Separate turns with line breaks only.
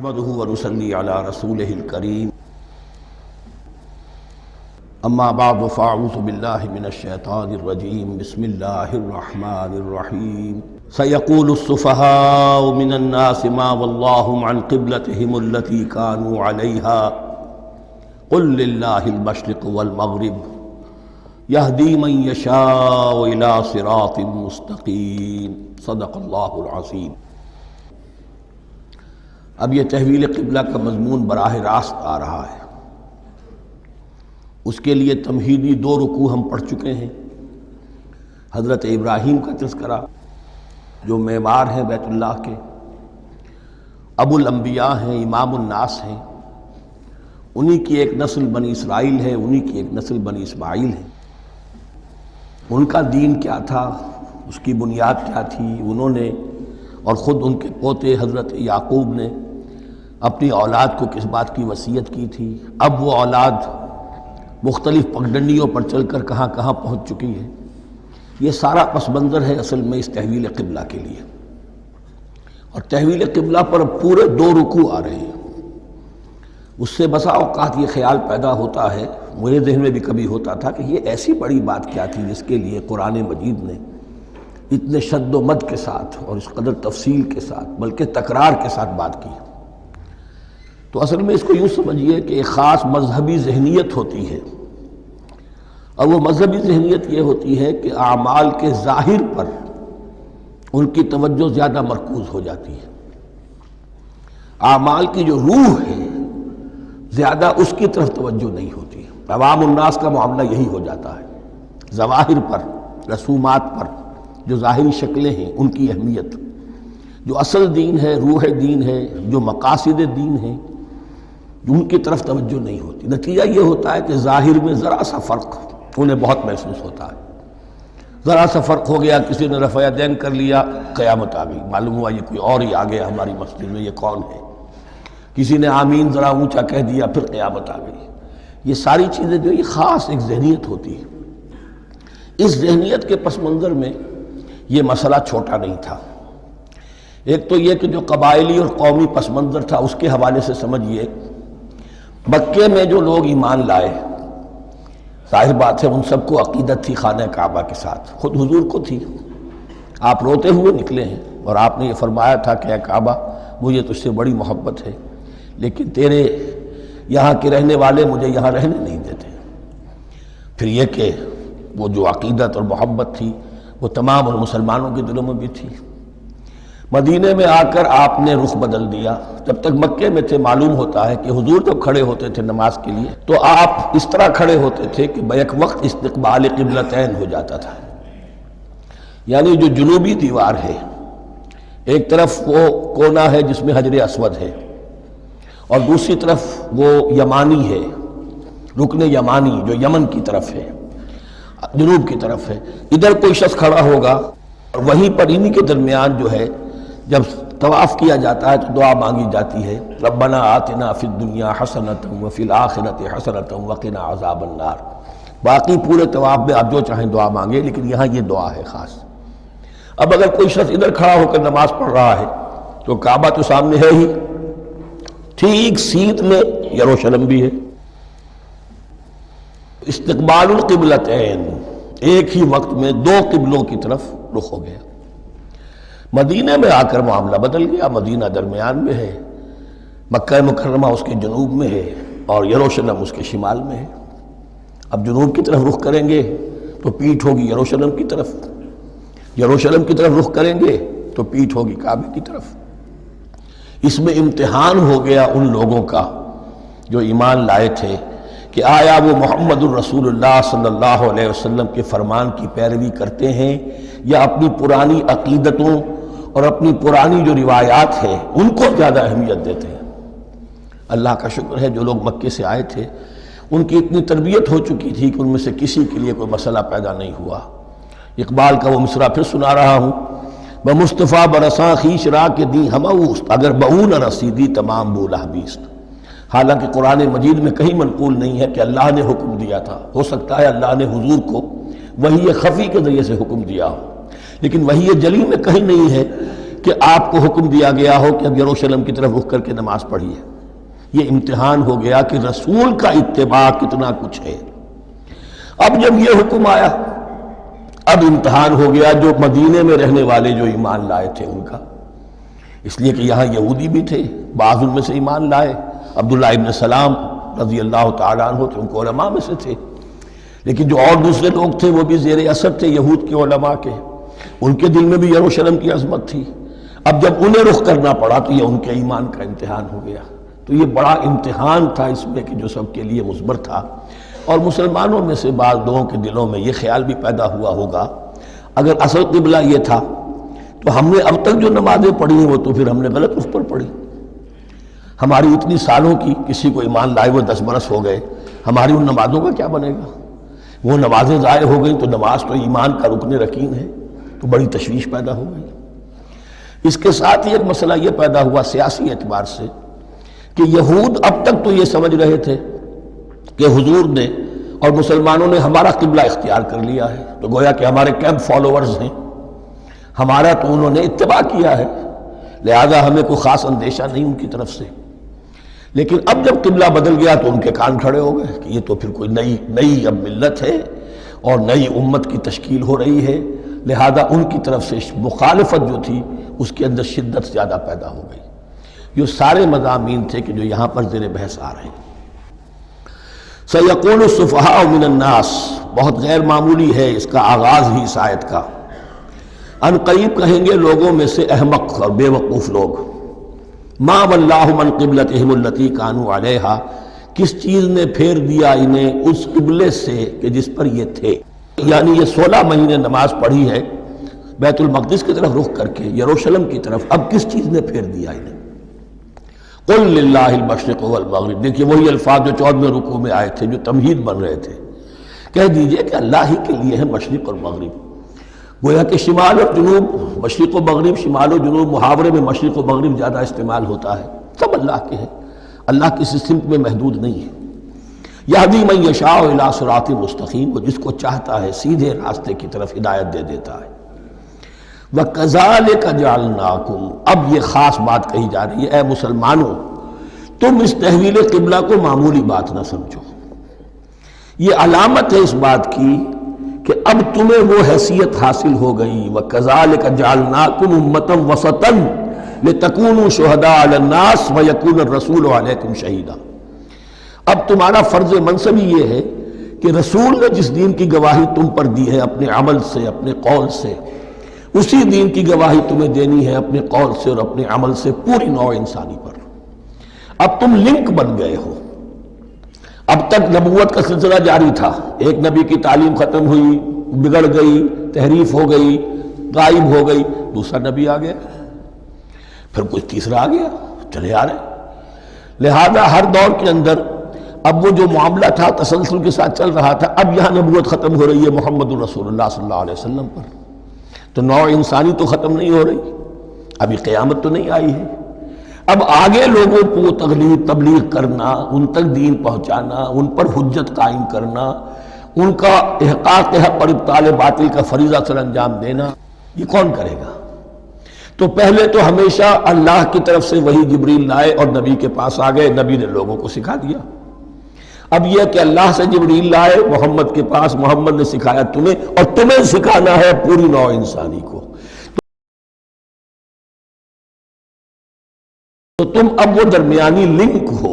نحمده ونصلي على رسوله الكريم اما بعد فاعوذ بالله من الشيطان الرجيم بسم الله الرحمن الرحيم سيقول السفهاء من الناس ما ولاهم عن قبلتهم التي كانوا عليها قل لله المشرق والمغرب يهدي من يشاء الى صراط مستقيم صدق الله العظيم۔ اب یہ تحویل قبلہ کا مضمون براہ راست آ رہا ہے۔ اس کے لیے تمہیدی 2 رکوع ہم پڑھ چکے ہیں۔ حضرت ابراہیم کا تذکرہ جو معمار ہیں بیت اللہ کے، ابو الانبیاء ہیں، امام الناس ہیں، انہی کی ایک نسل بنی اسرائیل ہے، انہی کی ایک نسل بنی اسماعیل ہے۔ ان کا دین کیا تھا، اس کی بنیاد کیا تھی، انہوں نے اور خود ان کے پوتے حضرت یعقوب نے اپنی اولاد کو کس بات کی وصیت کی تھی، اب وہ اولاد مختلف پگڈنڈیوں پر چل کر کہاں کہاں پہنچ چکی ہے، یہ سارا پس منظر ہے اصل میں اس تحویل قبلہ کے لیے۔ اور تحویل قبلہ پر پورے 2 رکوع آ رہے ہیں۔ اس سے بسا اوقات یہ خیال پیدا ہوتا ہے، میرے ذہن میں بھی کبھی ہوتا تھا کہ یہ ایسی بڑی بات کیا تھی جس کے لیے قرآن مجید نے اتنے شد و مد کے ساتھ اور اس قدر تفصیل کے ساتھ بلکہ تکرار کے ساتھ بات کی۔ تو اصل میں اس کو یوں سمجھیے کہ ایک خاص مذہبی ذہنیت ہوتی ہے، اور وہ مذہبی ذہنیت یہ ہوتی ہے کہ اعمال کے ظاہر پر ان کی توجہ زیادہ مرکوز ہو جاتی ہے، اعمال کی جو روح ہے زیادہ اس کی طرف توجہ نہیں ہوتی۔ عوام الناس کا معاملہ یہی ہو جاتا ہے، ظواہر پر، رسومات پر، جو ظاہری شکلیں ہیں ان کی اہمیت، جو اصل دین ہے، روح دین ہے، جو مقاصد دین ہیں، ان کی طرف توجہ نہیں ہوتی۔ نتیجہ یہ ہوتا ہے کہ ظاہر میں ذرا سا فرق انہیں بہت محسوس ہوتا ہے، ذرا سا فرق ہو گیا، کسی نے رفع دین کر لیا، قیامت آ گئی، معلوم ہوا یہ کوئی اور ہی آ گیا ہماری مسجد میں، یہ کون ہے؟ کسی نے آمین ذرا اونچا کہہ دیا، پھر قیامت آ گئی۔ یہ ساری چیزیں جو یہ خاص ایک ذہنیت ہوتی ہے، اس ذہنیت کے پس منظر میں یہ مسئلہ چھوٹا نہیں تھا۔ ایک تو یہ کہ جو قبائلی اور قومی پس منظر تھا اس کے حوالے سے سمجھیے، مکے میں جو لوگ ایمان لائے، ظاہر بات ہے ان سب کو عقیدت تھی خانہ کعبہ کے ساتھ، خود حضور کو تھی۔ آپ روتے ہوئے نکلے ہیں اور آپ نے یہ فرمایا تھا کہ اے کعبہ مجھے تجھ سے بڑی محبت ہے، لیکن تیرے یہاں کے رہنے والے مجھے یہاں رہنے نہیں دیتے۔ پھر یہ کہ وہ جو عقیدت اور محبت تھی وہ تمام اور مسلمانوں کے دلوں میں بھی تھی۔ مدینے میں آ کر آپ نے رخ بدل دیا۔ جب تک مکے میں تھے معلوم ہوتا ہے کہ حضور جب کھڑے ہوتے تھے نماز کے لیے تو آپ اس طرح کھڑے ہوتے تھے کہ بیک وقت استقبال قبلتین ہو جاتا تھا، یعنی جو جنوبی دیوار ہے، ایک طرف وہ کونا ہے جس میں حجر اسود ہے، اور دوسری طرف وہ یمانی ہے، رکن یمانی جو یمن کی طرف ہے، جنوب کی طرف ہے۔ ادھر کوئی شخص کھڑا ہوگا اور وہیں پر انہی کے درمیان جو ہے جب طواف کیا جاتا ہے تو دعا مانگی جاتی ہے، ربنا آتنا فی الدنیا حسنۃ وفی الآخرۃ حسنۃ وقنا عذاب النار۔ باقی پورے طواف میں آپ جو چاہیں دعا مانگے، لیکن یہاں یہ دعا ہے خاص۔ اب اگر کوئی شخص ادھر کھڑا ہو کر نماز پڑھ رہا ہے تو کعبہ تو سامنے ہے ہی، ٹھیک سیدھ میں یروشلم بھی ہے۔ استقبال القبلتین، ایک ہی وقت میں 2 قبلوں کی طرف رخ ہو گیا۔ مدینہ میں آ کر معاملہ بدل گیا، مدینہ درمیان میں ہے، مکہ مکرمہ اس کے جنوب میں ہے اور یروشلم اس کے شمال میں ہے۔ اب جنوب کی طرف رخ کریں گے تو پیٹھ ہوگی یروشلم کی طرف، یروشلم کی طرف رخ کریں گے تو پیٹھ ہوگی کعبے کی طرف۔ اس میں امتحان ہو گیا ان لوگوں کا جو ایمان لائے تھے کہ آیا وہ محمد الرسول اللہ صلی اللہ علیہ وسلم کے فرمان کی پیروی کرتے ہیں یا اپنی پرانی عقیدتوں اور اپنی پرانی جو روایات ہیں ان کو زیادہ اہمیت دیتے ہیں۔ اللہ کا شکر ہے جو لوگ مکے سے آئے تھے ان کی اتنی تربیت ہو چکی تھی کہ ان میں سے کسی کے لیے کوئی مسئلہ پیدا نہیں ہوا۔ اقبال کا وہ مصرع پھر سنا رہا ہوں، بمصطفیٰ برساں خیش را کے دی ہموست اگر بہو نہ رسیدی تمام بولا بیست۔ حالانکہ قرآن مجید میں کہیں منقول نہیں ہے کہ اللہ نے حکم دیا تھا، ہو سکتا ہے اللہ نے حضور کو وحی خفی کے ذریعے سے حکم دیا ہو، لیکن وحی جلی میں کہیں نہیں ہے کہ آپ کو حکم دیا گیا ہو کہ اب یروشلم کی طرف رخ کر کے نماز پڑھیے۔ یہ امتحان ہو گیا کہ رسول کا اتباع کتنا کچھ ہے۔ اب جب یہ حکم آیا، اب امتحان ہو گیا جو مدینے میں رہنے والے جو ایمان لائے تھے ان کا، اس لیے کہ یہاں یہودی بھی تھے، بعض ان میں سے ایمان لائے۔ عبداللہ ابن سلام رضی اللہ تعالیٰ عنہ تھے، ان کو علماء میں سے تھے، لیکن جو اور دوسرے لوگ تھے وہ بھی زیر اثر تھے یہود کے علماء کے، ان کے دل میں بھی یروشلم کی عظمت تھی۔ اب جب انہیں رخ کرنا پڑا تو یہ ان کے ایمان کا امتحان ہو گیا۔ تو یہ بڑا امتحان تھا اس میں کہ جو سب کے لیے مثبر تھا، اور مسلمانوں میں سے بعض لوگوں کے دلوں میں یہ خیال بھی پیدا ہوا ہوگا اگر اصل قبلہ یہ تھا تو ہم نے اب تک جو نمازیں پڑھی ہیں وہ تو پھر ہم نے غلط اس پر پڑھی۔ ہماری اتنی سالوں کی، کسی کو ایمان لائے وہ 10 برس ہو گئے، ہماری ان نمازوں کا کیا بنے گا؟ وہ نمازیں ضائع ہو گئیں تو نماز تو ایمان کا رکن رکین ہے، تو بڑی تشویش پیدا ہو گئی۔ اس کے ساتھ ہی ایک مسئلہ یہ پیدا ہوا سیاسی اعتبار سے کہ یہود اب تک تو یہ سمجھ رہے تھے کہ حضور نے اور مسلمانوں نے ہمارا قبلہ اختیار کر لیا ہے، تو گویا کہ ہمارے کیمپ فالوورز ہیں، ہمارا تو انہوں نے اتباع کیا ہے، لہذا ہمیں کوئی خاص اندیشہ نہیں ان کی طرف سے۔ لیکن اب جب قبلہ بدل گیا تو ان کے کان کھڑے ہو گئے کہ یہ تو پھر کوئی نئی اب ملت ہے اور نئی امت کی تشکیل ہو رہی ہے، لہذا ان کی طرف سے مخالفت جو تھی اس کے اندر شدت زیادہ پیدا ہو گئی۔ یہ سارے مضامین تھے کہ جو یہاں پر زیر بحث آ رہے ہیں۔ سَيَقُولُ السُّفَهَاءُ مِنَ النَّاسِ، بہت غیر معمولی ہے اس کا آغاز ہی اس آیت کا۔ ان قریب کہیں گے لوگوں میں سے احمق اور بے وقوف لوگ، ما وَلَّاهُمْ عَنْ قِبْلَتِهِمُ الَّتِي كَانُوا عَلَيْهَا، کس چیز نے پھیر دیا انہیں اس قبلے سے کہ جس پر یہ تھے۔ یعنی یہ 16 مہینے نماز پڑھی ہے بیت المقدس کی طرف رخ کر کے، یروشلم کی طرف، اب کس چیز نے پھیر دیا انہیں؟ قُلْ لِلَّهِ الْمَشْرِقُ وَالْمَغْرِبُ، دیکھیے وہی الفاظ جو 14ویں رکوع میں آئے تھے جو تمہید بن رہے تھے، کہہ دیجئے کہ اللہ ہی کے لیے ہے مشرق اور مغرب۔ گویا کہ شمال اور جنوب، مشرق و مغرب، شمال و جنوب، محاورے میں مشرق و مغرب زیادہ استعمال ہوتا ہے، سب اللہ کے ہیں، اللہ کسی سمت میں محدود نہیں ہے۔ یہدی من یشاء الی صراط مستقیم، وہ جس کو چاہتا ہے سیدھے راستے کی طرف ہدایت دے دیتا ہے۔ وَكَذَلِكَ جَعَلْنَاكُمْ، اب یہ خاص بات کہی جا رہی ہے، اے مسلمانوں تم اس تحویل قبلہ کو معمولی بات نہ سمجھو، یہ علامت ہے اس بات کی کہ اب تمہیں وہ حیثیت حاصل ہو گئی۔ وَكَذَلِكَ جَعَلْنَاكُمْ أُمَّةً وَسَطًا لِتَكُونُوا شُهَدَاءَ عَلَى النَّاسِ وَيَكُونَ الرَّسُولُ عَلَيْكُمْ شَهِيدًا، اب تمہارا فرض منصب یہ ہے کہ رسول نے جس دین کی گواہی تم پر دی ہے اپنے عمل سے، اپنے قول سے، اسی دین کی گواہی تمہیں دینی ہے اپنے قول سے اور اپنے عمل سے پوری نوع انسانی پر۔ اب تم لنک بن گئے ہو۔ اب تک نبوت کا سلسلہ جاری تھا، ایک نبی کی تعلیم ختم ہوئی، بگڑ گئی، تحریف ہو گئی، غائب ہو گئی، دوسرا نبی آ گیا، پھر کچھ تیسرا آ گیا، چلے آ رہے۔ لہذا ہر دور کے اندر اب وہ جو معاملہ تھا تسلسل کے ساتھ چل رہا تھا، اب یہاں نبوت ختم ہو رہی ہے محمد رسول اللہ صلی اللہ علیہ وسلم پر، تو نوع انسانی تو ختم نہیں ہو رہی، ابھی قیامت تو نہیں آئی ہے۔ اب آگے لوگوں کو تبلیغ کرنا، ان تک دین پہنچانا، ان پر حجت قائم کرنا، ان کا احقاق حق اور ابطال باطل کا فریضہ سر انجام دینا، یہ کون کرے گا؟ تو پہلے تو ہمیشہ اللہ کی طرف سے وہی جبریل لائے اور نبی کے پاس آ گئے، نبی نے لوگوں کو سکھا دیا۔ اب یہ کہ اللہ سے جبریل لائے محمد کے پاس، محمد نے سکھایا تمہیں، اور تمہیں سکھانا ہے پوری نوع انسانی کو، تو تم اب وہ درمیانی لنک ہو